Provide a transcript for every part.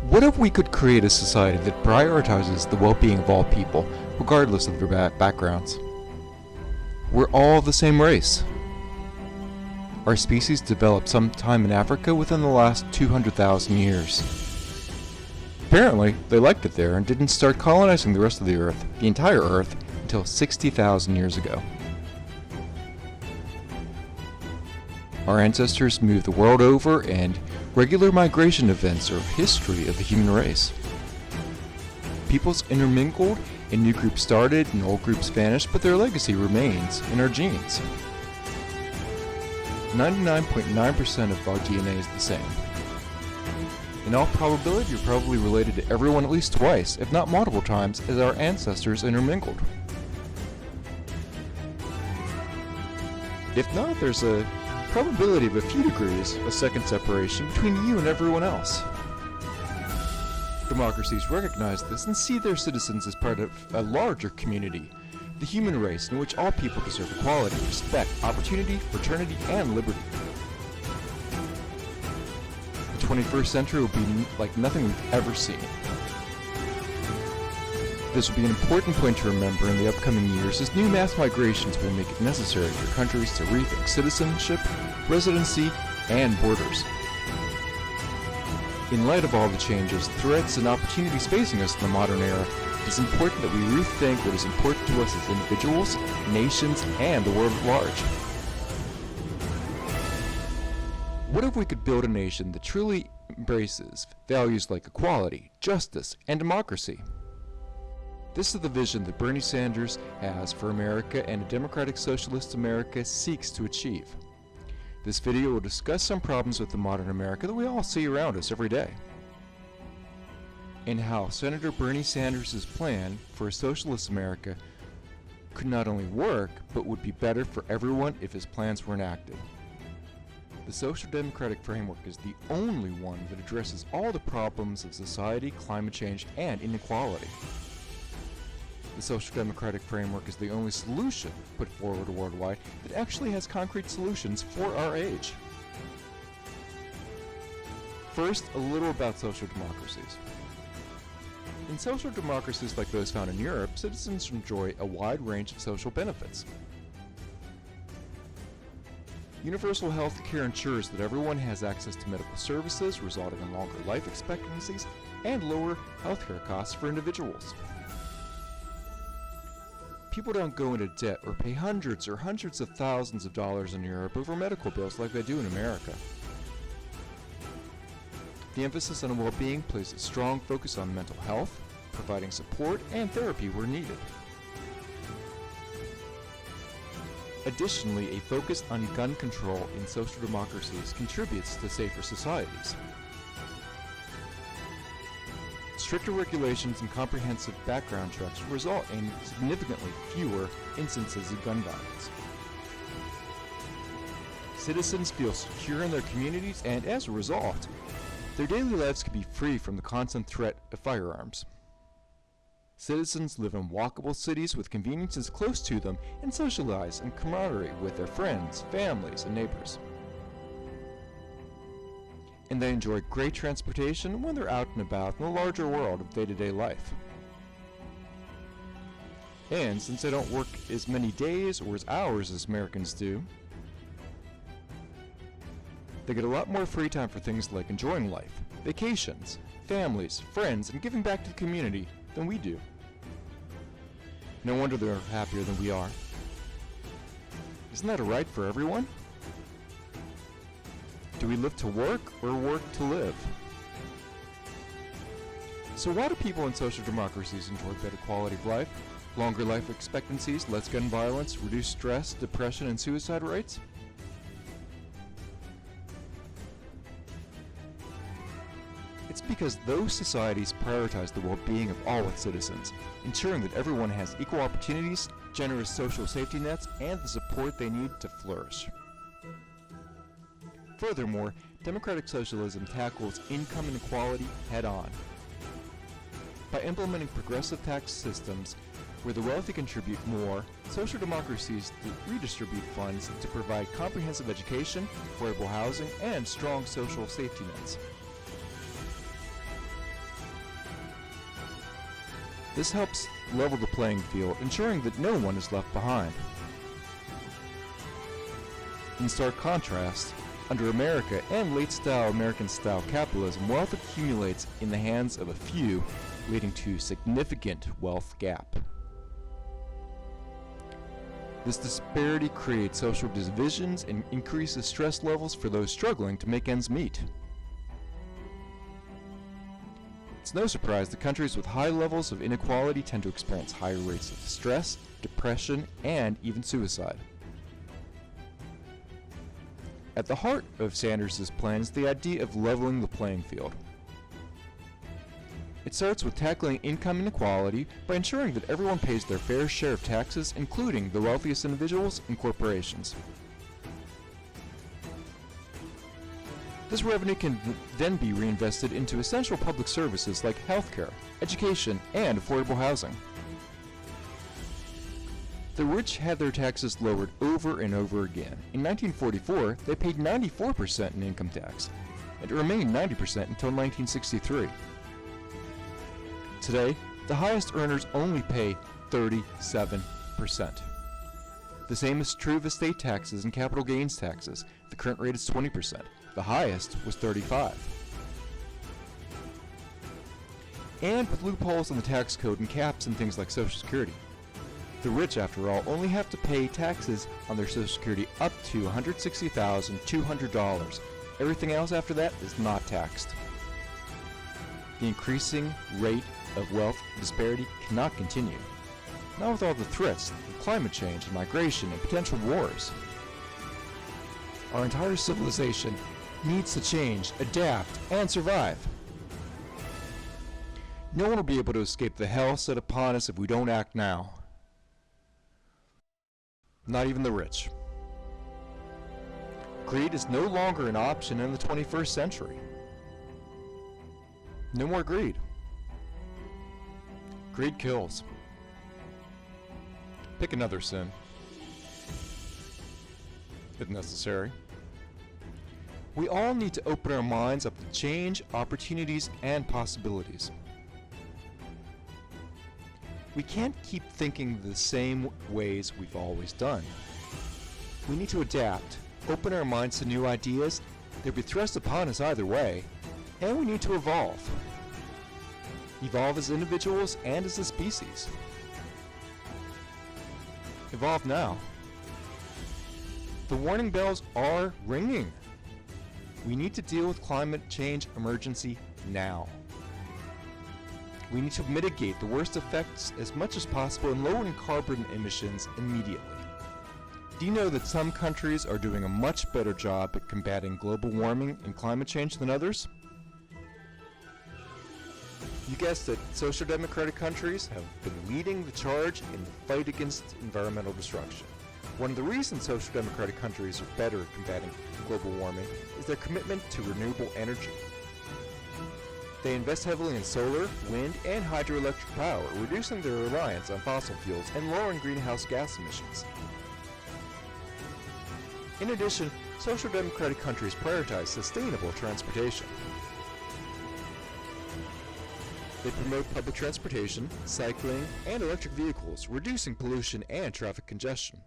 What if we could create a society that prioritizes the well-being of all people, regardless of their backgrounds? We're all the same race. Our species developed sometime in Africa within the last 200,000 years. Apparently, they liked it there and didn't start colonizing the rest of the Earth, the entire Earth, until 60,000 years ago. Our ancestors moved the world over, and regular migration events are history of the human race. Peoples intermingled, and new groups started, and old groups vanished, but their legacy remains in our genes. 99.9% of our DNA is the same. In all probability, you're probably related to everyone at least twice, if not multiple times, as our ancestors intermingled. If not, there's a probability of a few degrees of second separation between you and everyone else. Democracies recognize this and see their citizens as part of a larger community, the human race, in which all people deserve equality, respect, opportunity, fraternity, and liberty. The 21st century will be like nothing we've ever seen. This will be an important point to remember in the upcoming years, as new mass migrations will make it necessary for countries to rethink citizenship, residency, and borders. In light of all the changes, threats, and opportunities facing us in the modern era, it is important that we rethink what is important to us as individuals, nations, and the world at large. What if we could build a nation that truly embraces values like equality, justice, and democracy? This is the vision that Bernie Sanders has for America and a democratic socialist America seeks to achieve. This video will discuss some problems with the modern America that we all see around us every day, and how Senator Bernie Sanders' plan for a socialist America could not only work, but would be better for everyone if his plans were enacted. The social democratic framework is the only one that addresses all the problems of society, climate change, and inequality. The social democratic framework is the only solution put forward worldwide that actually has concrete solutions for our age. First, a little about social democracies. In social democracies like those found in Europe, citizens enjoy a wide range of social benefits. Universal health care ensures that everyone has access to medical services, resulting in longer life expectancies and lower healthcare costs for individuals. People don't go into debt or pay hundreds of thousands of dollars in Europe over medical bills like they do in America. The emphasis on well-being places a strong focus on mental health, providing support and therapy where needed. Additionally, a focus on gun control in social democracies contributes to safer societies. Stricter regulations and comprehensive background checks result in significantly fewer instances of gun violence. Citizens feel secure in their communities, and as a result, their daily lives can be free from the constant threat of firearms. Citizens live in walkable cities with conveniences close to them and socialize in camaraderie with their friends, families, and neighbors. And they enjoy great transportation when they're out and about in the larger world of day-to-day life. And since they don't work as many days or as hours as Americans do, they get a lot more free time for things like enjoying life, vacations, families, friends, and giving back to the community than we do. No wonder they're happier than we are. Isn't that a right for everyone? Do we live to work or work to live? So why do people in social democracies enjoy better quality of life, longer life expectancies, less gun violence, reduced stress, depression, and suicide rates? It's because those societies prioritize the well-being of all its citizens, ensuring that everyone has equal opportunities, generous social safety nets, and the support they need to flourish. Furthermore, democratic socialism tackles income inequality head-on. By implementing progressive tax systems where the wealthy contribute more, social democracies redistribute funds to provide comprehensive education, affordable housing, and strong social safety nets. This helps level the playing field, ensuring that no one is left behind. In stark contrast, under America and late-style American-style capitalism, wealth accumulates in the hands of a few, leading to significant wealth gap. This disparity creates social divisions and increases stress levels for those struggling to make ends meet. It's no surprise that countries with high levels of inequality tend to experience higher rates of stress, depression, and even suicide. At the heart of Sanders' plan is the idea of leveling the playing field. It starts with tackling income inequality by ensuring that everyone pays their fair share of taxes, including the wealthiest individuals and corporations. This revenue can then be reinvested into essential public services like healthcare, education, and affordable housing. The rich had their taxes lowered over and over again. In 1944, they paid 94% in income tax, and it remained 90% until 1963. Today, the highest earners only pay 37%. The same is true of estate taxes and capital gains taxes. The current rate is 20%. The highest was 35%. And with loopholes in the tax code and caps and things like Social Security, the rich, after all, only have to pay taxes on their Social Security up to $160,200. Everything else after that is not taxed. The increasing rate of wealth disparity cannot continue, not with all the threats of climate change and migration and potential wars. Our entire civilization needs to change, adapt, and survive. No one will be able to escape the hell set upon us if we don't act now. Not even the rich. Greed is no longer an option in the 21st century. No more greed. Greed kills. Pick another sin, if necessary. We all need to open our minds up to change, opportunities, and possibilities. We can't keep thinking the same ways we've always done. We need to adapt, open our minds to new ideas. They'll be thrust upon us either way, and we need to evolve. Evolve as individuals and as a species. Evolve now. The warning bells are ringing. We need to deal with climate change emergency now. We need to mitigate the worst effects as much as possible in lowering carbon emissions immediately. Do you know that some countries are doing a much better job at combating global warming and climate change than others? You guessed it, social democratic countries have been leading the charge in the fight against environmental destruction. One of the reasons social democratic countries are better at combating global warming is their commitment to renewable energy. They invest heavily in solar, wind, and hydroelectric power, reducing their reliance on fossil fuels and lowering greenhouse gas emissions. In addition, social democratic countries prioritize sustainable transportation. They promote public transportation, cycling, and electric vehicles, reducing pollution and traffic congestion.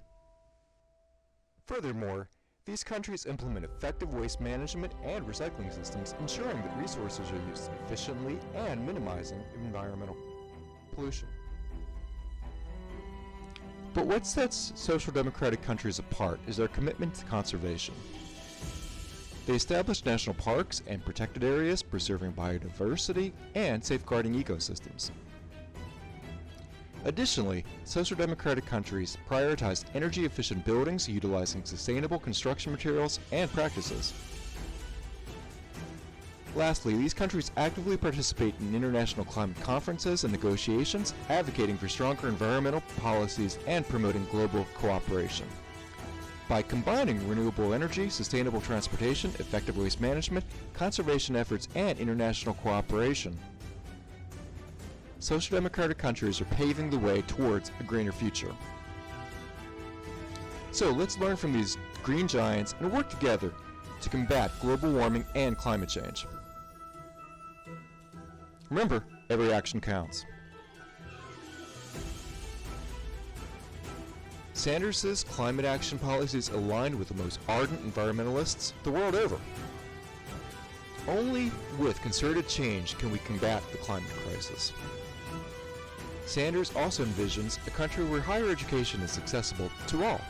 Furthermore, these countries implement effective waste management and recycling systems, ensuring that resources are used efficiently and minimizing environmental pollution. But what sets social democratic countries apart is their commitment to conservation. They establish national parks and protected areas, preserving biodiversity and safeguarding ecosystems. Additionally, social democratic countries prioritize energy-efficient buildings utilizing sustainable construction materials and practices. Lastly, these countries actively participate in international climate conferences and negotiations, advocating for stronger environmental policies and promoting global cooperation. By combining renewable energy, sustainable transportation, effective waste management, conservation efforts, and international cooperation, social democratic countries are paving the way towards a greener future. So let's learn from these green giants and work together to combat global warming and climate change. Remember, every action counts. Sanders' climate action policies aligned with the most ardent environmentalists the world over. Only with concerted change can we combat the climate crisis. Sanders also envisions a country where higher education is accessible to all.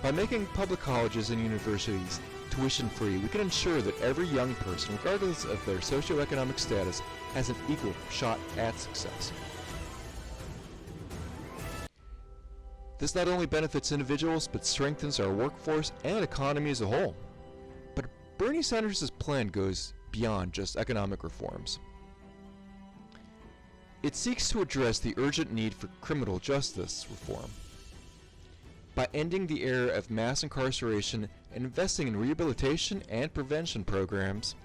By making public colleges and universities tuition-free, we can ensure that every young person, regardless of their socioeconomic status, has an equal shot at success. This not only benefits individuals, but strengthens our workforce and economy as a whole. But Bernie Sanders' plan goes beyond just economic reforms. It seeks to address the urgent need for criminal justice reform. By ending the era of mass incarceration and investing in rehabilitation and prevention programs,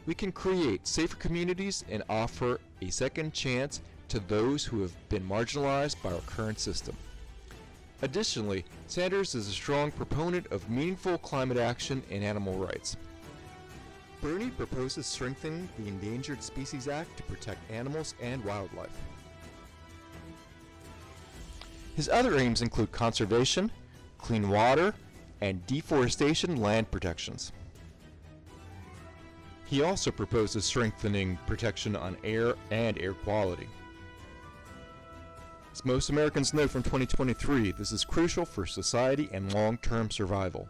we can create safer communities and offer a second chance to those who have been marginalized by our current system. Additionally, Sanders is a strong proponent of meaningful climate action and animal rights. Bernie proposes strengthening the Endangered Species Act to protect animals and wildlife. His other aims include conservation, clean water, and deforestation land protections. He also proposes strengthening protection on air and air quality. As most Americans know from 2023, this is crucial for society and long-term survival.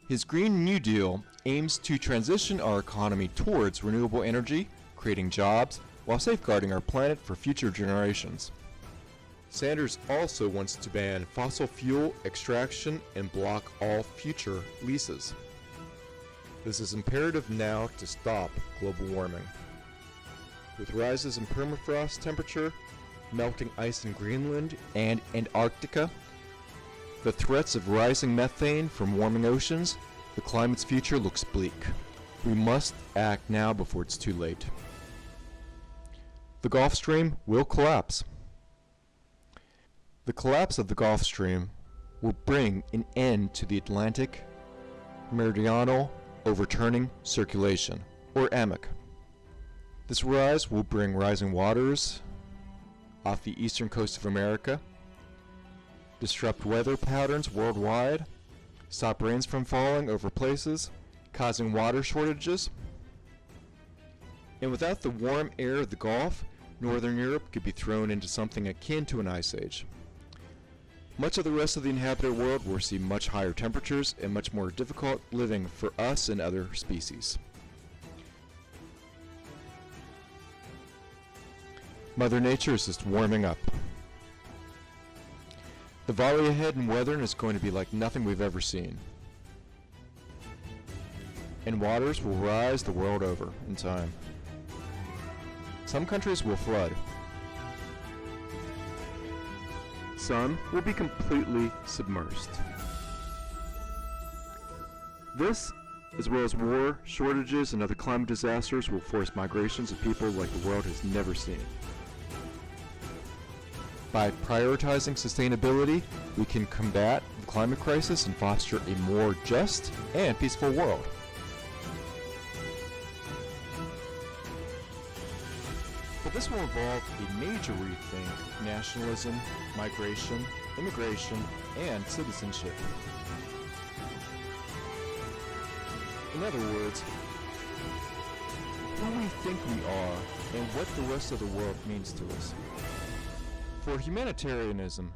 His Green New Deal aims to transition our economy towards renewable energy, creating jobs, while safeguarding our planet for future generations. Sanders also wants to ban fossil fuel extraction and block all future leases. This is imperative now to stop global warming. With rises in permafrost temperature, melting ice in Greenland and Antarctica, the threats of rising methane from warming oceans, the climate's future looks bleak. We must act now before it's too late. The Gulf Stream will collapse. The collapse of the Gulf Stream will bring an end to the Atlantic Meridional Overturning Circulation, or AMOC. This rise will bring rising waters off the eastern coast of America, disrupt weather patterns worldwide, stop rains from falling over places, causing water shortages. And without the warm air of the Gulf, Northern Europe could be thrown into something akin to an ice age. Much of the rest of the inhabited world will see much higher temperatures and much more difficult living for us and other species. Mother Nature is just warming up. The volley ahead in weather is going to be like nothing we've ever seen. And waters will rise the world over in time. Some countries will flood. Some will be completely submersed. This, as well as war, shortages, and other climate disasters, will force migrations of people like the world has never seen. By prioritizing sustainability, we can combat the climate crisis and foster a more just and peaceful world. But this will involve a major rethink of nationalism, migration, immigration, and citizenship. In other words, who we think we are and what the rest of the world means to us. For humanitarianism,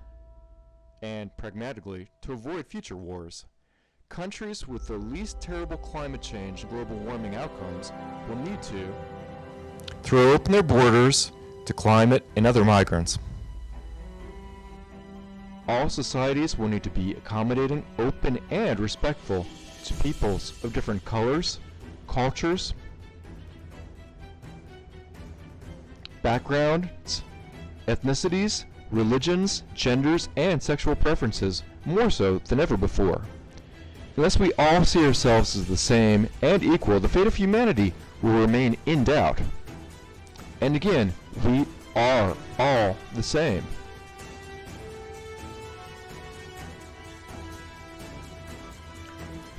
and pragmatically, to avoid future wars, countries with the least terrible climate change and global warming outcomes will need to throw open their borders to climate and other migrants. All societies will need to be accommodating, open, and respectful to peoples of different colors, cultures, backgrounds, ethnicities, religions, genders, and sexual preferences, more so than ever before. Unless we all see ourselves as the same and equal, the fate of humanity will remain in doubt. And again, we are all the same.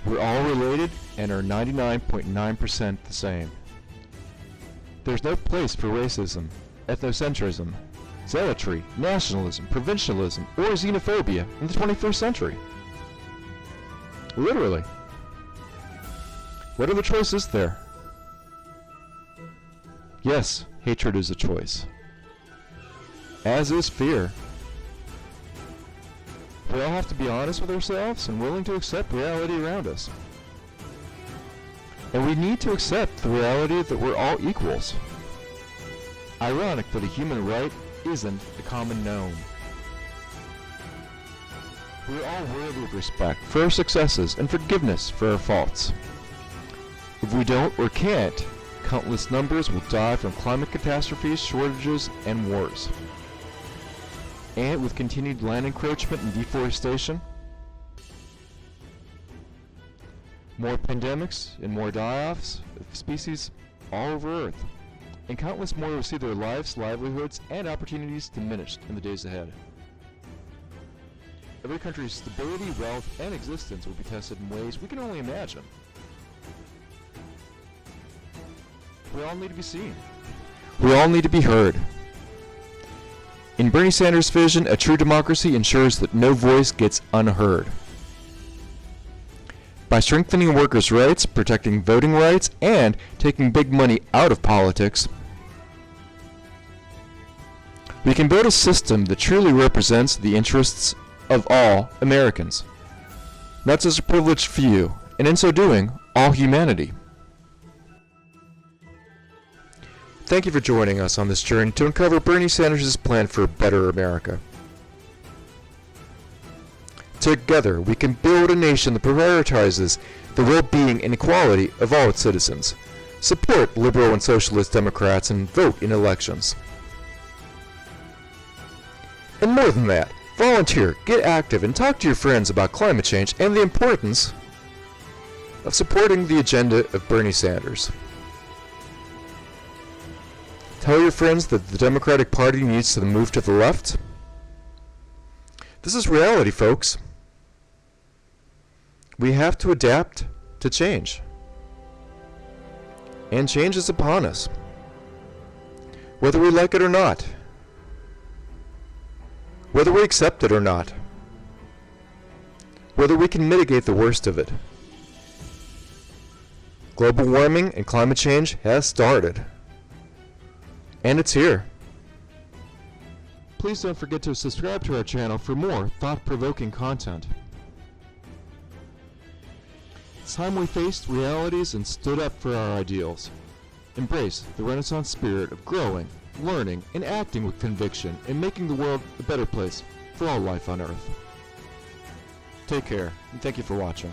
We're all related and are 99.9% the same. There's no place for racism, ethnocentrism, zealotry, nationalism, provincialism, or xenophobia in the 21st century. Literally. What other choice is there? Yes, hatred is a choice. As is fear. We all have to be honest with ourselves and willing to accept reality around us. And we need to accept the reality that we're all equals. Ironic that a human right isn't a common known. We're all worthy of respect for our successes and forgiveness for our faults. If we don't or can't, countless numbers will die from climate catastrophes, shortages, and wars. And with continued land encroachment and deforestation, more pandemics and more die-offs of species all over Earth, and countless more will see their lives, livelihoods, and opportunities diminished in the days ahead. Every country's stability, wealth, and existence will be tested in ways we can only imagine. We all need to be seen. We all need to be heard. In Bernie Sanders' vision, a true democracy ensures that no voice gets unheard. By strengthening workers' rights, protecting voting rights, and taking big money out of politics, we can build a system that truly represents the interests of all Americans, not just a privileged few, and in so doing, all humanity. Thank you for joining us on this journey to uncover Bernie Sanders' plan for a better America. Together, we can build a nation that prioritizes the well-being and equality of all its citizens, support liberal and socialist Democrats, and vote in elections. And more than that, volunteer, get active, and talk to your friends about climate change and the importance of supporting the agenda of Bernie Sanders. Tell your friends that the Democratic Party needs to move to the left. This is reality, folks. We have to adapt to change. And change is upon us, whether we like it or not, whether we accept it or not, whether we can mitigate the worst of it. Global warming and climate change has started. And it's here. Please don't forget to subscribe to our channel for more thought-provoking content. It's time we faced realities and stood up for our ideals. Embrace the Renaissance spirit of growing, learning, and acting with conviction and making the world a better place for all life on Earth. Take care, and thank you for watching.